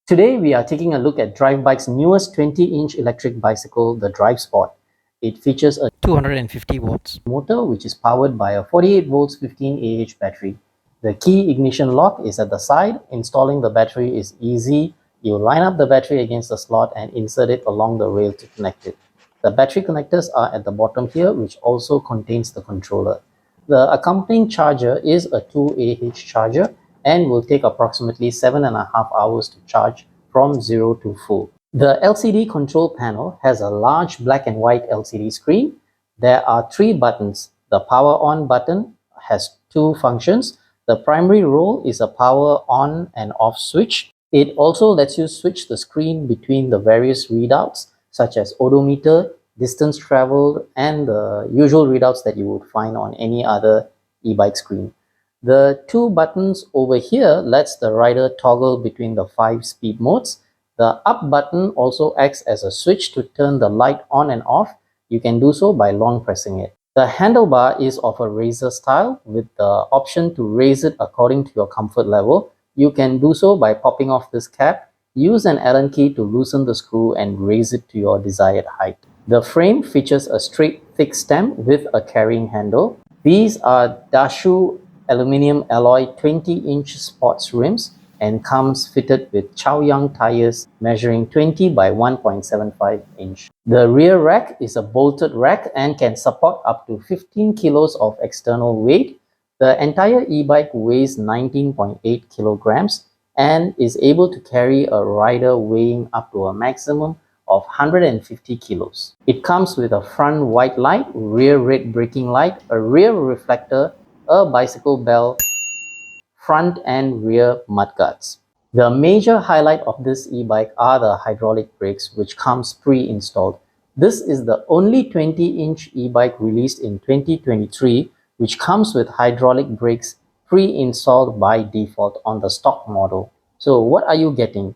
Today we are taking a look at Drivebikes' newest 20-inch electric bicycle, the Drive Sport. It features a 250 watts motor which is powered by a 48 volts 15 Ah battery. The key ignition lock is at the side. Installing the battery is easy. You line up the battery against the slot and insert it along the rail to connect it. The battery connectors are at the bottom here, which also contains the controller. The accompanying charger is a 2Ah charger and will take approximately 7.5 hours to charge from 0 to full. The LCD control panel has a large black and white LCD screen. There are 3 buttons. The power on button has 2 functions. The primary role is a power on and off switch. It also lets you switch the screen between the various readouts such as odometer, distance traveled, and the usual readouts that you would find on any other e-bike screen. The 2 buttons over here lets the rider toggle between the 5 speed modes. The up button also acts as a switch to turn the light on and off. You can do so by long pressing it. The handlebar is of a razor style with the option to raise it according to your comfort level. You can do so by popping off this cap. Use an Allen key to loosen the screw and raise it to your desired height. The frame features a straight thick stem with a carrying handle. These are Dyisland aluminum alloy 20-inch sports rims and comes fitted with Chaoyang tires measuring 20 by 1.75 inch. The rear rack is a bolted rack and can support up to 15 kilos of external weight. The entire e-bike weighs 19.8 kilograms and is able to carry a rider weighing up to a maximum of 150 kilos. It comes with a front white light, rear red braking light, a rear reflector, a bicycle bell, front and rear mudguards. The major highlight of this e-bike are the hydraulic brakes, which comes pre-installed. This is the only 20-inch e-bike released in 2023 which comes with hydraulic brakes pre-installed by default on the stock model. So what are you getting?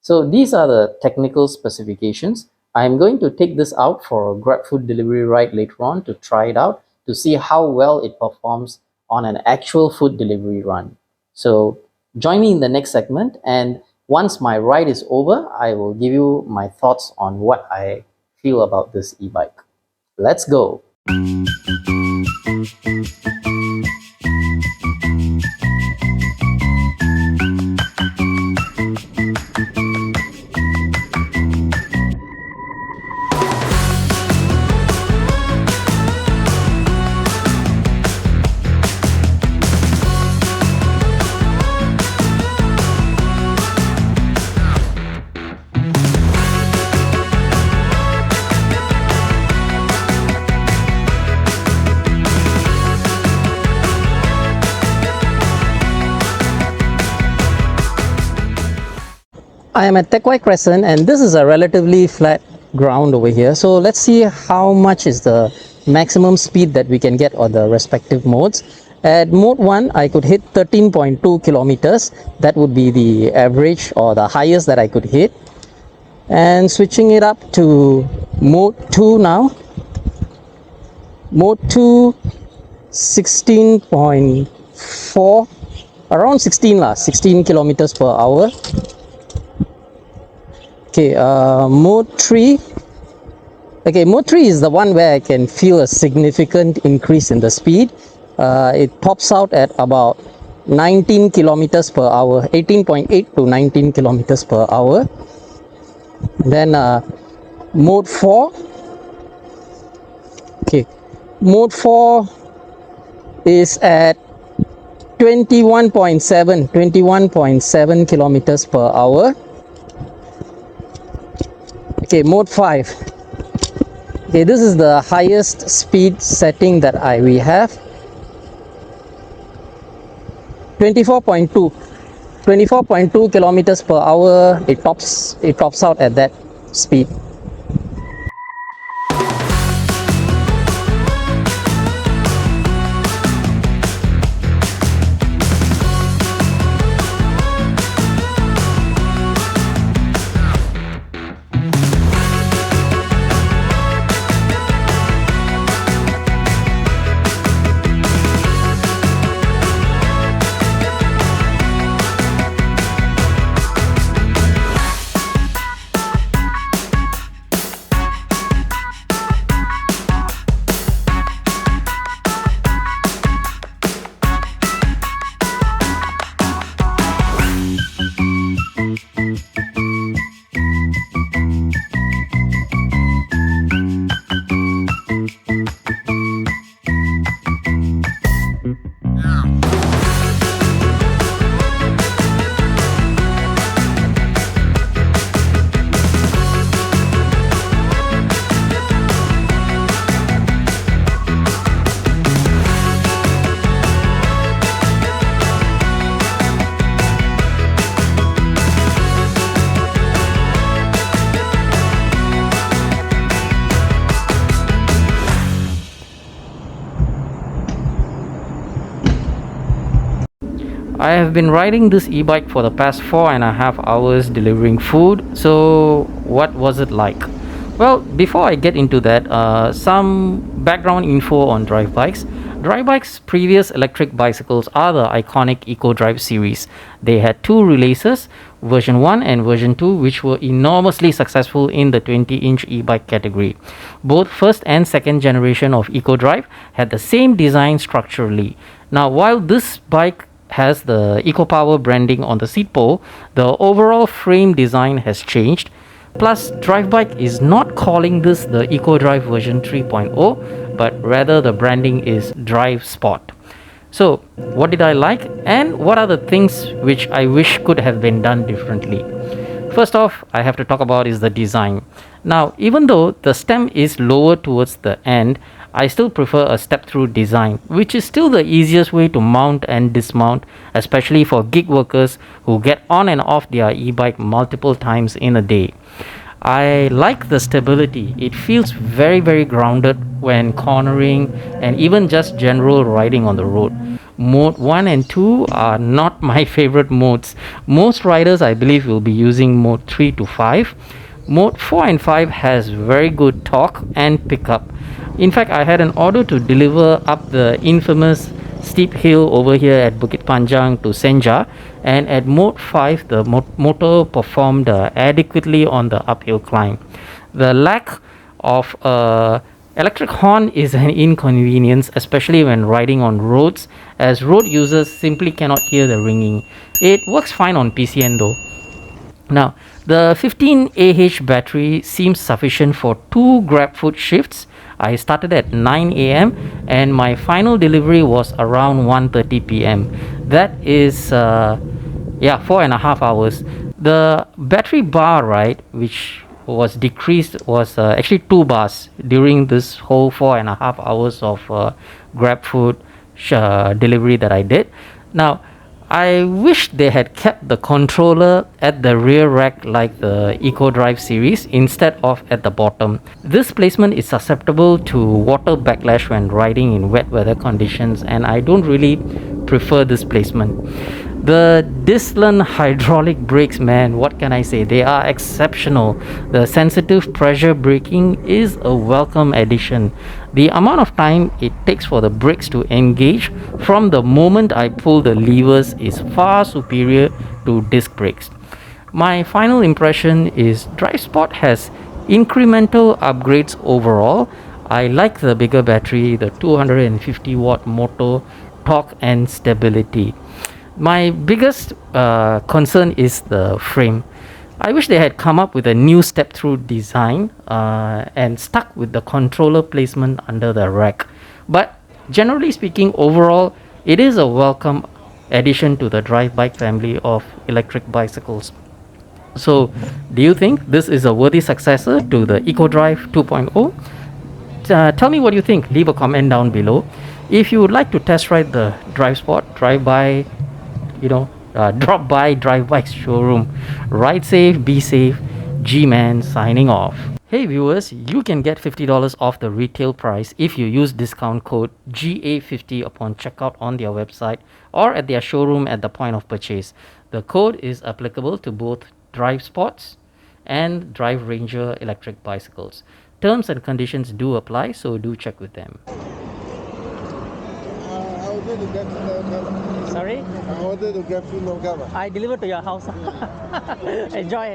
So these are the technical specifications. I'm going to take this out for a Grab food delivery ride later on to try it out to see how well it performs on an actual food delivery run. So join me in the next segment, and once my ride is over, I will give you my thoughts on what I feel about this e-bike. Let's go! I am at Teck Whye Crescent, and this is a relatively flat ground over here. So let's see how much is the maximum speed that we can get on the respective modes. At mode 1, I could hit 13.2 kilometers. That would be the average or the highest that I could hit. And switching it up to mode 2 now. Mode 2, 16.4, around 16 kilometers per hour. Okay, mode 3. Okay, mode 3 is the one where I can feel a significant increase in the speed. It tops out at about 19 kilometers per hour, 18.8 to 19 kilometers per hour. Then Mode 4. Okay, mode 4 is at 21.7 kilometers per hour. Okay, mode 5. Okay, this is the highest speed setting that we have. 24.2 kilometers per hour. It tops out at that speed. I have been riding this e-bike for the past 4.5 hours delivering food. So what was it like? Well, before I get into that, some background info on Drivebikes. Drivebikes' previous electric bicycles are the iconic Eco Drive series. They had two releases, version 1 and version 2, which were enormously successful in the 20-inch e-bike category. Both first and second generation of Eco Drive had the same design structurally. Now, while this bike has the EcoPower branding on the seat pole, the overall frame design has changed. Plus, Drivebike is not calling this the Eco Drive version 3.0, but rather the branding is Drive Sport. So, what did I like, and what are the things which I wish could have been done differently? First off, I have to talk about is the design. Now, even though the stem is lower towards the end, I still prefer a step-through design, which is still the easiest way to mount and dismount, especially for gig workers who get on and off their e-bike multiple times in a day. I like the stability. It feels very, very grounded when cornering and even just general riding on the road. Mode 1 and 2 are not my favorite modes. Most riders, I believe, will be using mode 3 to 5. Mode 4 and 5 has very good torque and pickup. In fact, I had an order to deliver up the infamous steep hill over here at Bukit Panjang to Senja, and at mode 5 the motor performed adequately on the uphill climb. The lack of electric horn is an inconvenience, especially when riding on roads, as road users simply cannot hear the ringing. It works fine on PCN though. Now, the 15Ah battery seems sufficient for 2 GrabFood shifts. I started at 9 a.m. and my final delivery was around 1:30 p.m. That is 4.5 hours. The battery bar, right, which was decreased, was actually 2 bars during this whole 4.5 hours of GrabFood delivery that I did. Now, I wish they had kept the controller at the rear rack like the Eco Drive series instead of at the bottom. This placement is susceptible to water backlash when riding in wet weather conditions, and I don't really prefer this placement. The Dyisland hydraulic brakes, man, what can I say? They are exceptional. The sensitive pressure braking is a welcome addition. The amount of time it takes for the brakes to engage from the moment I pull the levers is far superior to disc brakes. My final impression is Drive Sport has incremental upgrades overall. I like the bigger battery, the 250 watt motor, torque and stability. My biggest concern is the frame. I wish they had come up with a new step-through design and stuck with the controller placement under the rack. But generally speaking, overall, it is a welcome addition to the Drive Bike family of electric bicycles. So, do you think this is a worthy successor to the EcoDrive 2.0? Tell me what you think. Leave a comment down below. If you would like to test ride the Drive Sport, drop by Drivebikes showroom. Ride safe, be safe. G-Man signing off. Hey viewers, you can get $50 off the retail price if you use discount code GA50 upon checkout on their website or at their showroom at the point of purchase. The code is applicable to both Drive Sports and Drive Ranger electric bicycles. Terms and conditions do apply, so do check with them. Sorry? I ordered the grab food, no cover. I deliver to your house. Enjoy.